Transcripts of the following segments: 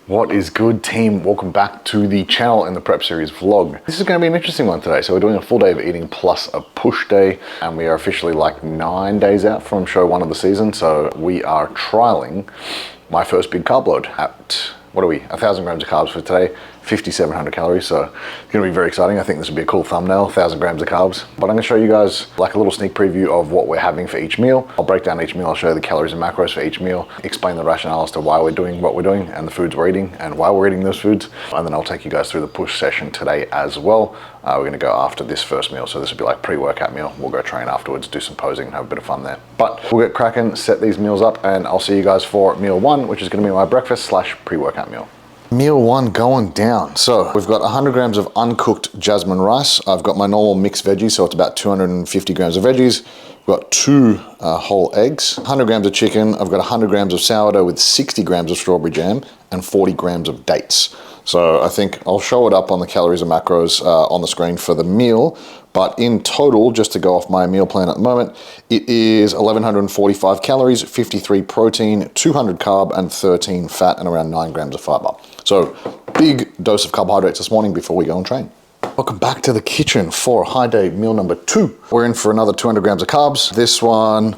What is good, team? Welcome back to the channel and the prep series vlog. This is going to be an interesting one today. So we're doing a full day of eating plus a push day, and we are officially like 9 days out from show 1 of the season. So we are trialing my first big carb load at, what are we, 1000 grams of carbs for today, 5,700 calories. So it's going to be very exciting. I think this would be a cool thumbnail, 1000 grams of carbs. But I'm going to show you guys like a little sneak preview of what we're having for each meal. I'll break down each meal. I'll show you the calories and macros for each meal, explain the rationale as to why we're doing what we're doing and the foods we're eating and why we're eating those foods. And then I'll take you guys through the push session today as well. We're going to go after this first meal. So this will be like pre-workout meal. We'll go train afterwards, do some posing, have a bit of fun there. But we'll get cracking, set these meals up, and I'll see you guys for meal 1, which is going to be my breakfast / pre-workout meal. Meal 1 going down. So we've got 100 grams of uncooked jasmine rice. I've got my normal mixed veggies, so it's about 250 grams of veggies. We've got 2 whole eggs, 100 grams of chicken. I've got 100 grams of sourdough with 60 grams of strawberry jam and 40 grams of dates. So I think I'll show it up on the calories and macros on the screen for the meal. But in total, just to go off my meal plan at the moment, it is 1,145 calories, 53 protein, 200 carb, and 13 fat, and around 9 grams of fiber. So big dose of carbohydrates this morning before we go and train. Welcome back to the kitchen for high day meal number 2. We're in for another 200 grams of carbs. This one,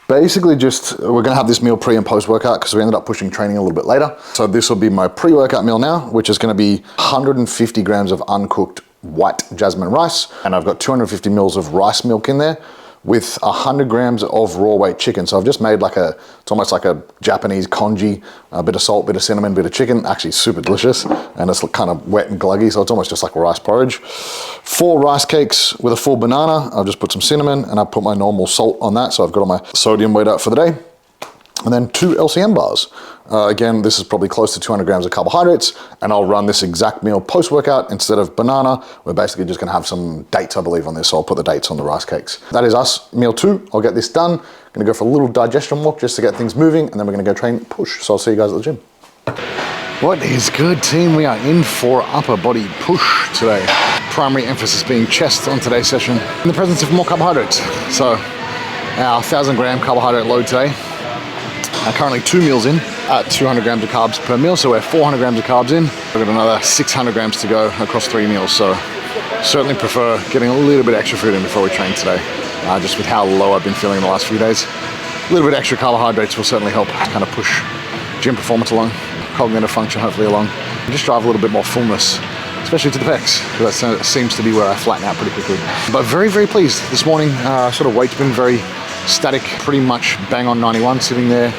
basically just, we're gonna have this meal pre and post workout because we ended up pushing training a little bit later. So this will be my pre-workout meal now, which is gonna be 150 grams of uncooked white jasmine rice. And I've got 250 mils of rice milk in there with 100 grams of raw weight chicken. So I've just made like it's almost like a Japanese congee, a bit of salt, bit of cinnamon, bit of chicken, actually super delicious. And it's kind of wet and gluggy, so it's almost just like rice porridge. 4 rice cakes with a full banana. I've just put some cinnamon and I've put my normal salt on that. So I've got all my sodium weighed out for the day. And then 2 LCM bars. Again, this is probably close to 200 grams of carbohydrates, and I'll run this exact meal post-workout. Instead of banana, we're basically just gonna have some dates, I believe, on this, so I'll put the dates on the rice cakes. That is us, meal 2. I'll get this done. Gonna go for a little digestion walk just to get things moving, and then we're gonna go train push. So I'll see you guys at the gym. What is good, team? We are in for upper body push today. Primary emphasis being chest on today's session, in the presence of more carbohydrates. So our 1000 gram carbohydrate load today. Currently 2 meals in at 200 grams of carbs per meal, so we're 400 grams of carbs in. We've got another 600 grams to go across 3 meals, so certainly prefer getting a little bit extra food in before we train today, just with how low I've been feeling the last few days. A little bit extra carbohydrates will certainly help kind of push gym performance along, cognitive function hopefully along, and just drive a little bit more fullness, especially to the pecs, because that seems to be where I flatten out pretty quickly. But very, very pleased this morning. Sort of weight's been very static, pretty much bang on 91, sitting there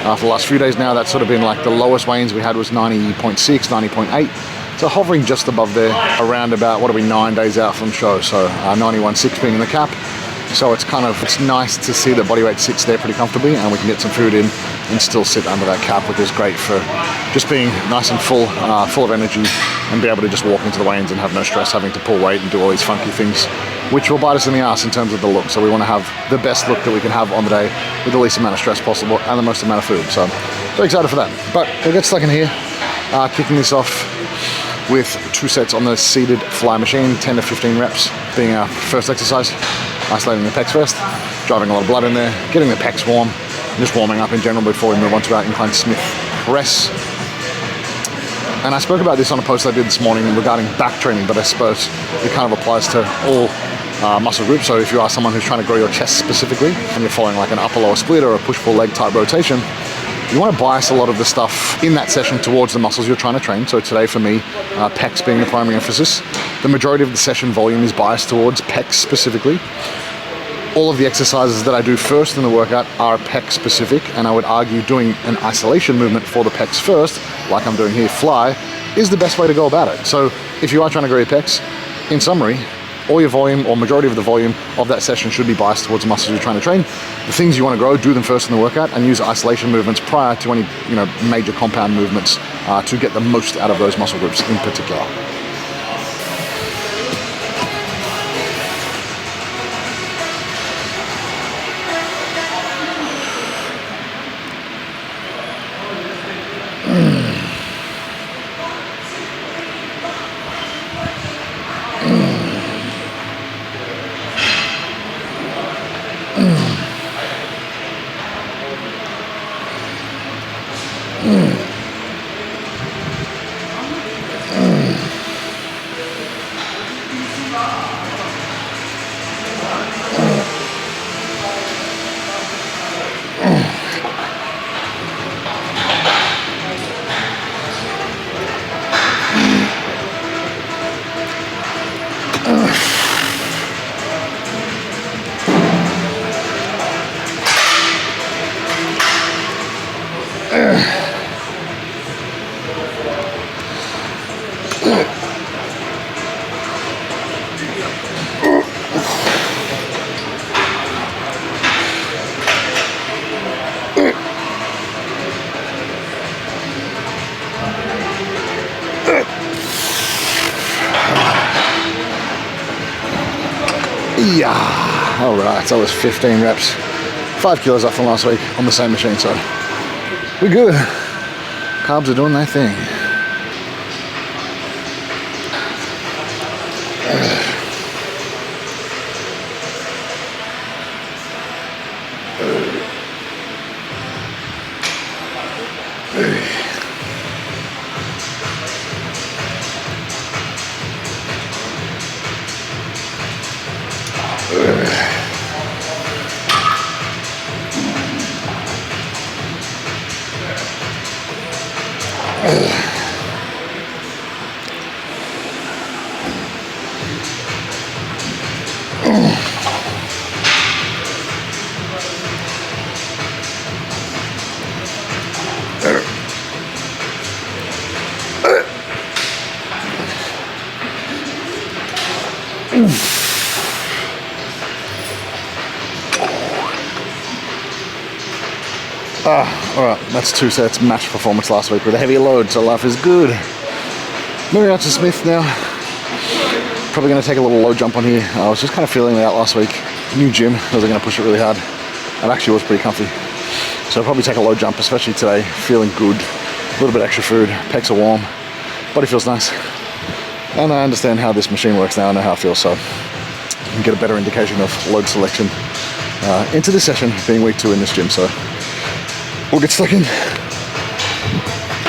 for the last few days now. That's sort of been like the lowest weigh-ins we had was 90.6, 90.8. So hovering just above there, around about, what are we, 9 days out from show. So 91.6 being in the cap. So it's nice to see the body weight sits there pretty comfortably, and we can get some food in and still sit under that cap, which is great for just being nice and full of energy, and be able to just walk into the weigh-ins and have no stress having to pull weight and do all these funky things, which will bite us in the ass in terms of the look. So we want to have the best look that we can have on the day with the least amount of stress possible and the most amount of food. So very excited for that. But we'll get stuck in here, kicking this off with 2 sets on the seated fly machine, 10 to 15 reps being our first exercise. Isolating the pecs first, driving a lot of blood in there, getting the pecs warm, and just warming up in general before we move on to our incline Smith press. And I spoke about this on a post I did this morning regarding back training, but I suppose it kind of applies to all muscle groups. So if you are someone who's trying to grow your chest specifically, and you're following like an upper-lower split or a push-pull leg type rotation, you want to bias a lot of the stuff in that session towards the muscles you're trying to train. So today for me, pecs being the primary emphasis. The majority of the session volume is biased towards pecs specifically. All of the exercises that I do first in the workout are pec specific, and I would argue doing an isolation movement for the pecs first, like I'm doing here, fly, is the best way to go about it. So if you are trying to grow your pecs, in summary, all your volume, or majority of the volume of that session, should be biased towards the muscles you're trying to train. The things you want to grow, do them first in the workout, and use isolation movements prior to any major compound movements to get the most out of those muscle groups in particular. Yeah. All right, so that was 15 reps. 5 kilos up from last week on the same machine, so we're good. Carbs are doing their thing. Alright, that's 2 sets, match performance last week with a heavier load, so life is good. Moving on to Smith now. Probably going to take a little low jump on here. I was just kind of feeling it out last week. New gym, I was going to push it really hard. It actually was pretty comfy. So I'll probably take a low jump, especially today. Feeling good, a little bit extra food, pecs are warm, body feels nice. And I understand how this machine works now, I know how it feels, so you can get a better indication of load selection into this session, being week 2 in this gym. So we'll get stuck in.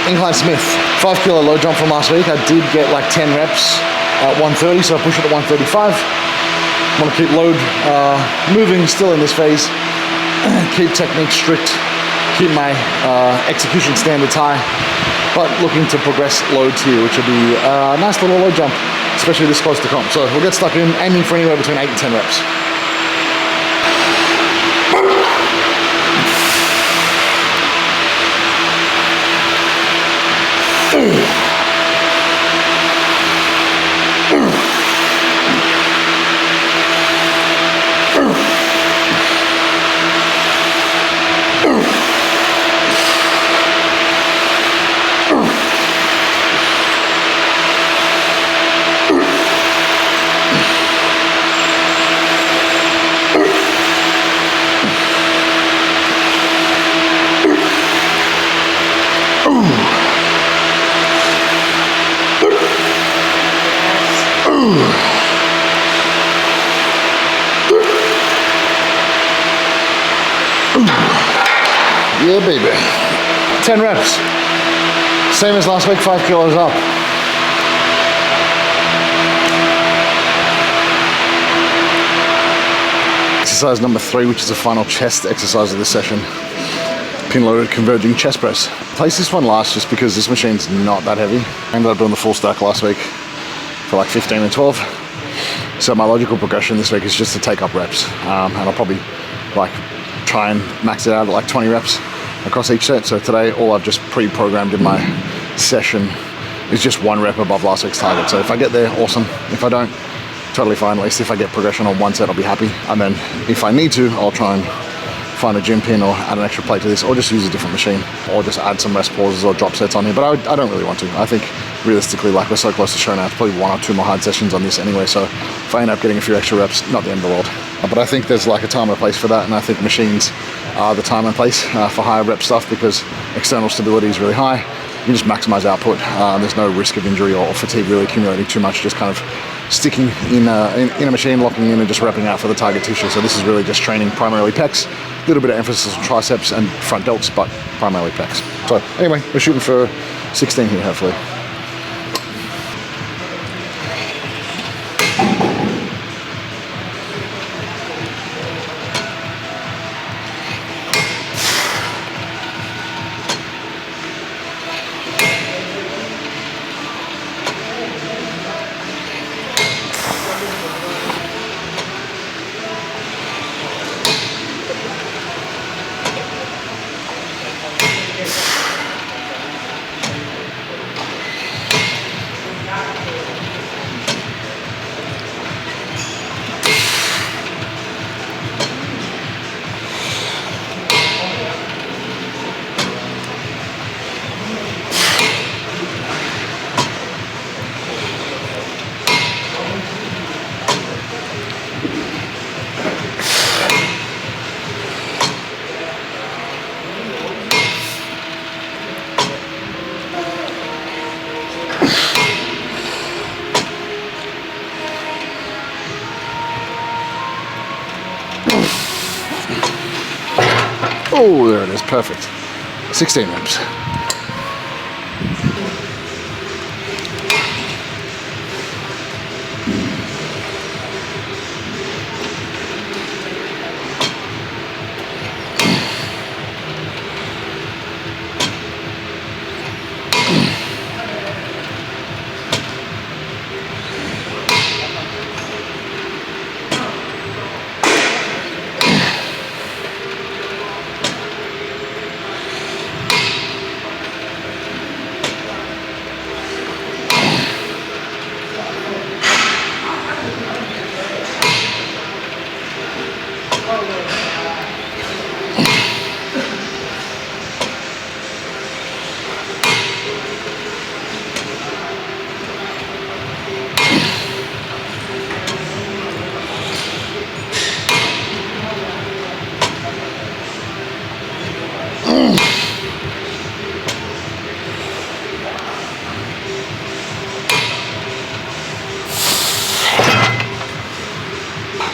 Incline Smith, 5 kilo low jump from last week. I did get like 10 reps at 130, so I push it at 135. I want to keep load moving still in this phase. Keep technique strict, keep my execution standards high, but looking to progress loads here, which will be a nice little load jump, especially this close to comp. So we'll get stuck in, aiming for anywhere between 8 and 10 reps. Yeah, baby. 10 reps. Same as last week, 5 kilos up. Exercise number 3, which is the final chest exercise of this session. Pin loaded converging chest press. Place this one last just because this machine's not that heavy. I ended up doing the full stack last week for like 15 and 12. So my logical progression this week is just to take up reps. And I'll probably like try and max it out at like 20 reps across each set. So today, all I've just pre-programmed in my session is just 1 rep above last week's target. So if I get there, awesome. If I don't, totally fine. At least if I get progression on 1 set, I'll be happy. And then if I need to, I'll try and find a gym pin or add an extra plate to this, or just use a different machine, or just add some rest pauses or drop sets on here. But I don't really want to. I think realistically, like we're so close to show now, it's probably 1 or 2 more hard sessions on this anyway. So if I end up getting a few extra reps, not the end of the world. But I think there's like a time and a place for that, and I think machines are the time and place for higher rep stuff because external stability is really high. You can just maximize output. There's no risk of injury or fatigue really accumulating too much, just kind of sticking in a machine, locking in and just repping out for the target tissue. So this is really just training primarily pecs, a little bit of emphasis on triceps and front delts, but primarily pecs. So anyway, we're shooting for 16 here, hopefully. Oh, there it is, perfect. 16 reps.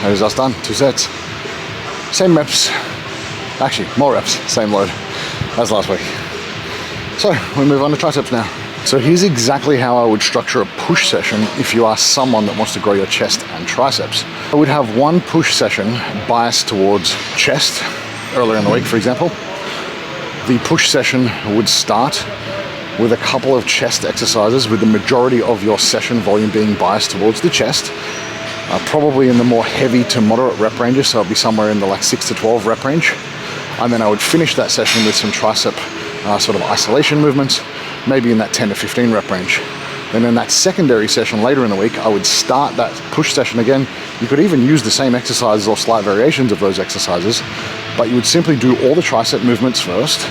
There's us done, 2 sets. Same reps, actually more reps, same load as last week. So we move on to triceps now. So here's exactly how I would structure a push session if you are someone that wants to grow your chest and triceps. I would have one push session biased towards chest earlier in the week, for example. The push session would start with a couple of chest exercises with the majority of your session volume being biased towards the chest. Probably in the more heavy to moderate rep ranges, so it'll be somewhere in the like 6 to 12 rep range. And then I would finish that session with some tricep sort of isolation movements, maybe in that 10 to 15 rep range. Then in that secondary session later in the week, I would start that push session again. You could even use the same exercises or slight variations of those exercises, but you would simply do all the tricep movements first,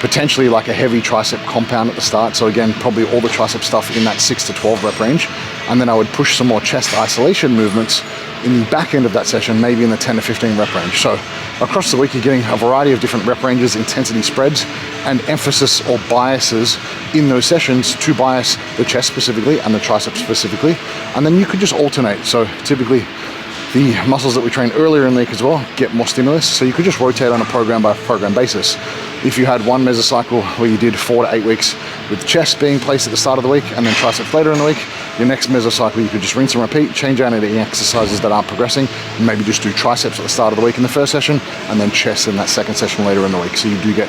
potentially like a heavy tricep compound at the start. So again, probably all the tricep stuff in that 6 to 12 rep range. And then I would push some more chest isolation movements in the back end of that session, maybe in the 10 to 15 rep range. So across the week, you're getting a variety of different rep ranges, intensity spreads, and emphasis or biases in those sessions to bias the chest specifically and the triceps specifically. And then you could just alternate. So typically the muscles that we train earlier in the week as well get more stimulus. So you could just rotate on a program by program basis. If you had one mesocycle where you did 4 to 8 weeks with chest being placed at the start of the week and then triceps later in the week, your next mesocycle you could just rinse and repeat, change out any exercises that aren't progressing, and maybe just do triceps at the start of the week in the first session and then chest in that second session later in the week. So you do get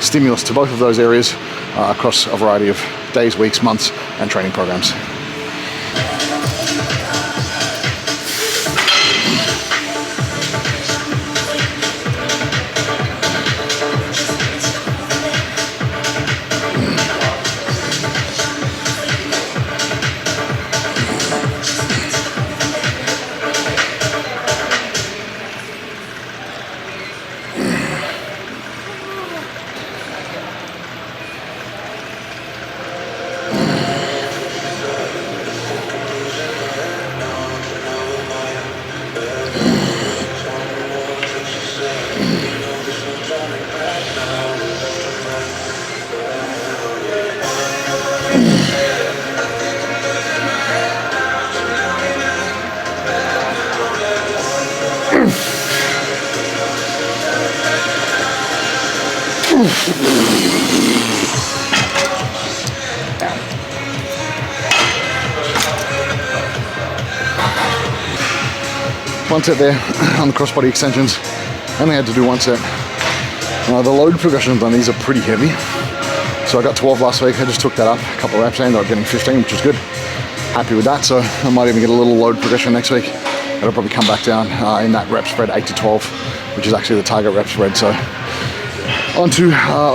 stimulus to both of those areas across a variety of days, weeks, months, and training programs. One set there on the crossbody extensions. Only had to do one set. The load progressions on these are pretty heavy. So I got 12 last week. I just took that up a couple of reps. I ended up getting 15, which is good. Happy with that. So I might even get a little load progression next week. It'll probably come back down in that rep spread 8 to 12, which is actually the target rep spread. So on to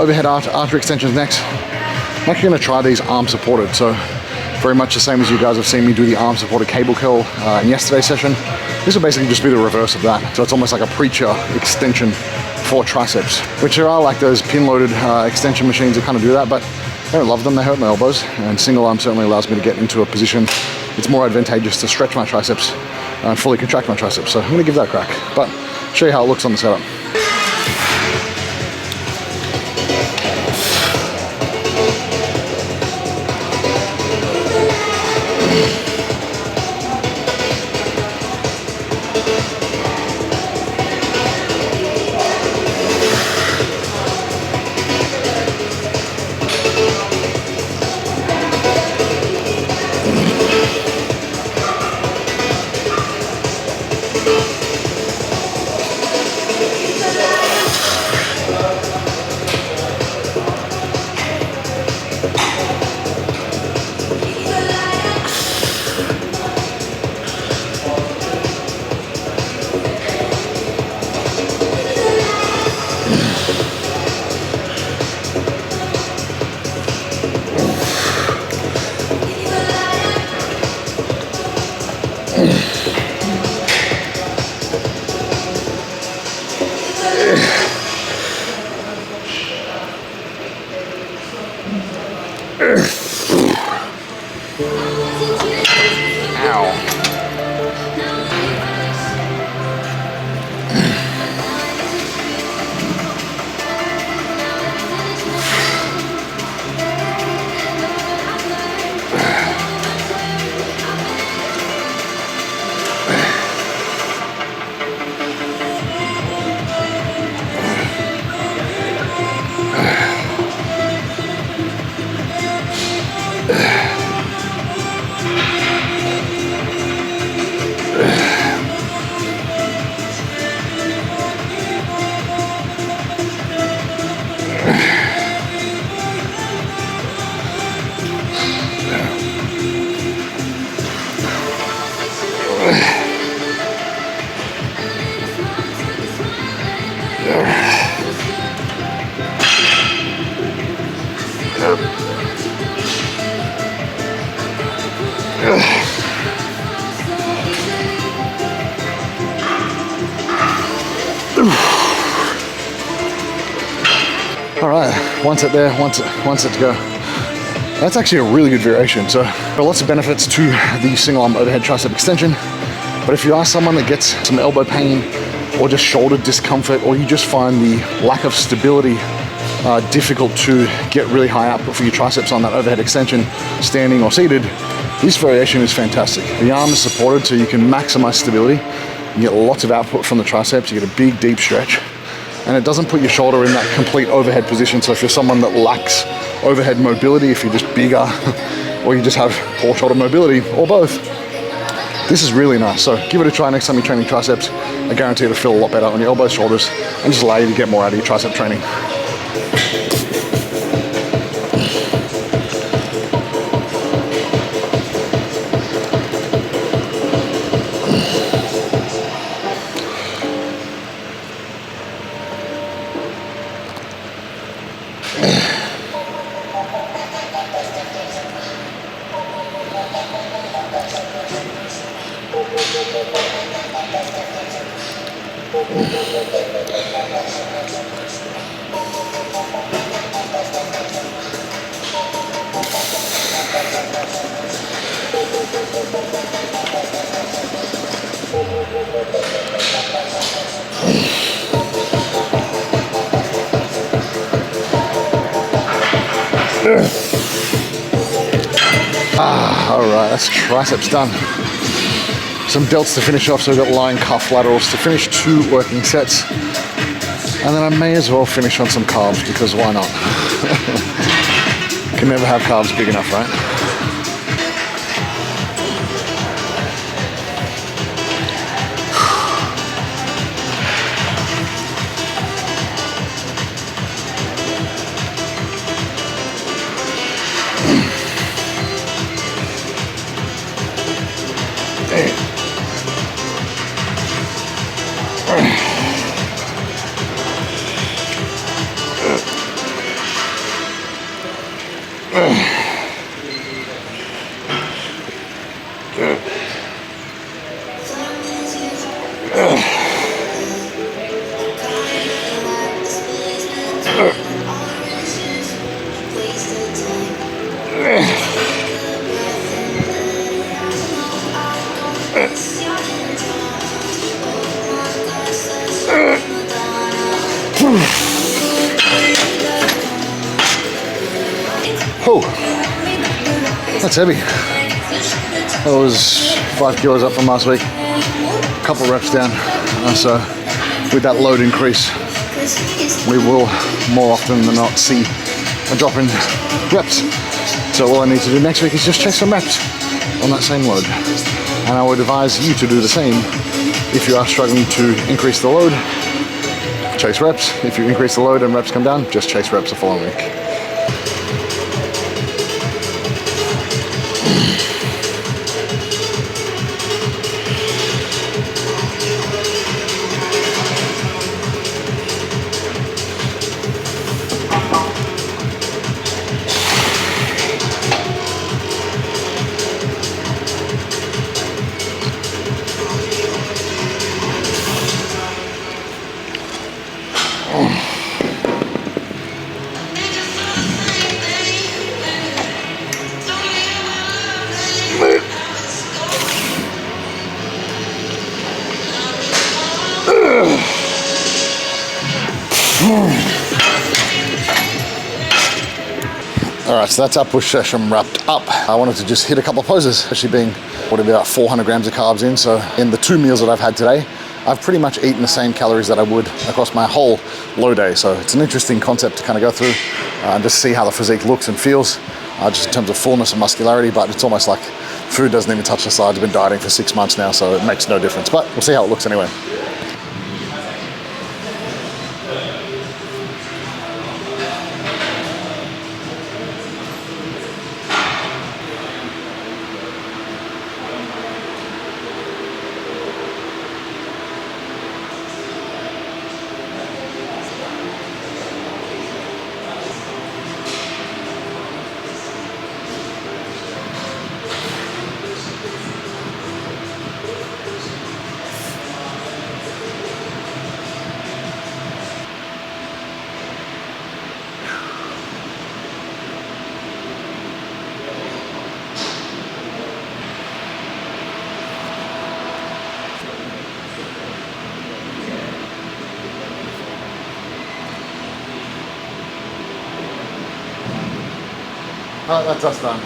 overhead artery extensions next. I'm actually going to try these arm supported. So very much the same as you guys have seen me do the arm supported cable curl in yesterday's session. This will basically just be the reverse of that. So it's almost like a preacher extension for triceps, which there are like those pin loaded extension machines that kind of do that, but I don't love them. They hurt my elbows, and single arm certainly allows me to get into a position it's more advantageous to stretch my triceps and fully contract my triceps. So I'm going to give that a crack, but show you how it looks on the setup. Ow. All right, one set there, one set to go. That's actually a really good variation. So there are lots of benefits to the single arm overhead tricep extension. But if you are someone that gets some elbow pain or just shoulder discomfort, or you just find the lack of stability difficult to get really high output for your triceps on that overhead extension, standing or seated, this variation is fantastic. The arm is supported so you can maximize stability. You get lots of output from the triceps, you get a big deep stretch, and it doesn't put your shoulder in that complete overhead position. So if you're someone that lacks overhead mobility, if you're just bigger, or you just have poor shoulder mobility, or both, this is really nice. So give it a try next time you're training triceps. I guarantee it'll feel a lot better on your elbows, shoulders, and just allow you to get more out of your tricep training. All right, that's triceps done. Some delts to finish off, so we've got lying calf laterals to finish 2 working sets. And then I may as well finish on some carbs, because why not? Can never have carbs big enough, right? Oh, that's heavy. That was 5 kilos up from last week. A couple reps down. So with that load increase, we will more often than not see a drop in reps. So all I need to do next week is just chase some reps on that same load. And I would advise you to do the same. If you are struggling to increase the load, chase reps. If you increase the load and reps come down, just chase reps the following week. right, so that's our push session wrapped up. I wanted to just hit a couple of poses, especially being what about 400 grams of carbs in. So in the 2 meals that I've had today, I've pretty much eaten the same calories that I would across my whole low day. So it's an interesting concept to kind of go through and just see how the physique looks and feels, just in terms of fullness and muscularity. But it's almost like food doesn't even touch the sides. I've been dieting for 6 months now, so it makes no difference. But we'll see how it looks anyway. Alright, that's us done.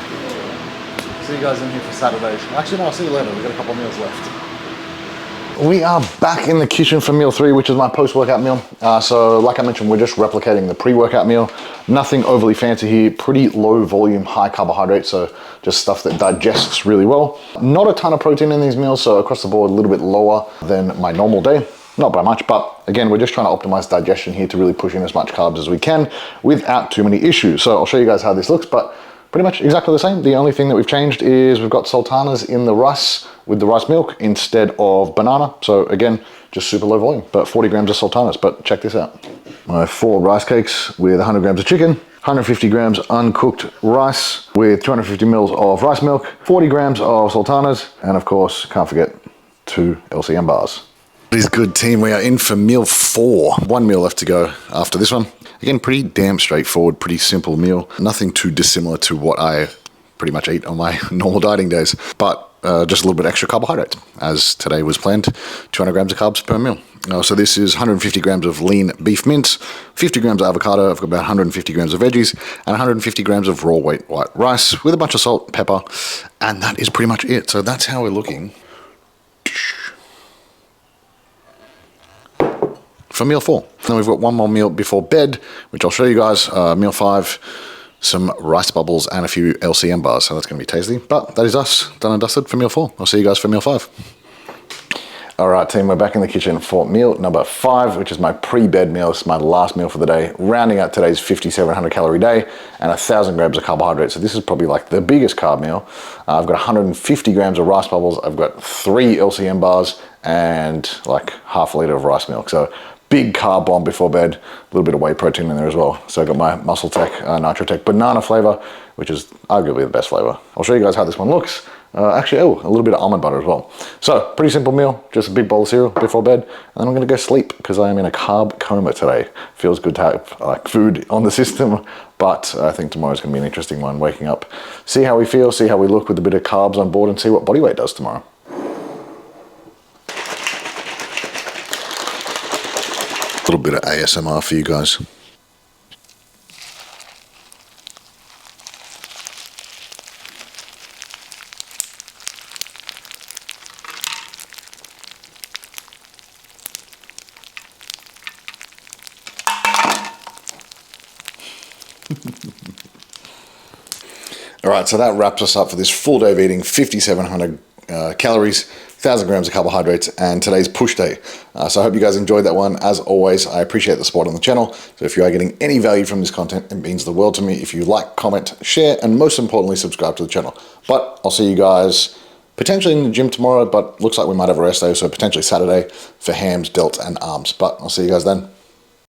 See you guys in here for Saturdays. Actually, no, I'll see you later. We've got a couple of meals left. We are back in the kitchen for meal 3, which is my post-workout meal. So like I mentioned, we're just replicating the pre-workout meal. Nothing overly fancy here. Pretty low volume, high carbohydrate. So just stuff that digests really well. Not a ton of protein in these meals. So across the board, a little bit lower than my normal day. Not by much, but again, we're just trying to optimize digestion here to really push in as much carbs as we can without too many issues. So I'll show you guys how this looks, but pretty much exactly the same. The only thing that we've changed is we've got sultanas in the rice with the rice milk instead of banana. So again, just super low volume, but 40 grams of sultanas. But check this out. My 4 rice cakes with 100 grams of chicken, 150 grams uncooked rice with 250 mils of rice milk, 40 grams of sultanas, and of course, can't forget 2 LCM bars. It is good, team. We are in for meal 4. 1 meal left to go after this one. Again, pretty damn straightforward, pretty simple meal. Nothing too dissimilar to what I pretty much eat on my normal dieting days, but just a little bit extra carbohydrates, as today was planned, 200 grams of carbs per meal. So this is 150 grams of lean beef mince, 50 grams of avocado, I've got about 150 grams of veggies, and 150 grams of raw white rice with a bunch of salt, pepper, and that is pretty much it. So that's how we're looking for meal 4. Then we've got one more meal before bed, which I'll show you guys. Meal 5, some rice bubbles and a few LCM bars. So that's going to be tasty. But that is us, done and dusted for meal 4. I'll see you guys for meal 5. All right, team, we're back in the kitchen for meal number 5, which is my pre-bed meal. It's my last meal for the day, rounding out today's 5,700 calorie day and 1,000 grams of carbohydrates. So this is probably like the biggest carb meal. I've got 150 grams of rice bubbles. I've got 3 LCM bars and like half a liter of rice milk. So big carb bomb before bed, a little bit of whey protein in there as well. So I got my Muscle Tech, Nitro Tech banana flavor, which is arguably the best flavor. I'll show you guys how this one looks. Actually, a little bit of almond butter as well. So pretty simple meal, just a big bowl of cereal before bed, and then I'm gonna go sleep because I am in a carb coma today. Feels good to have like food on the system, but I think tomorrow's gonna be an interesting one, waking up, see how we feel, see how we look with a bit of carbs on board, and see what body weight does tomorrow. A little bit of ASMR for you guys. All right, so that wraps us up for this full day of eating, 5,700 calories, 1,000 grams of carbohydrates, and today's push day. So I hope you guys enjoyed that one. As always, I appreciate the support on the channel. So if you are getting any value from this content, it means the world to me. If you like, comment, share, and most importantly, subscribe to the channel. But I'll see you guys potentially in the gym tomorrow, but looks like we might have a rest day, so potentially Saturday for hams, delts, and arms. But I'll see you guys then.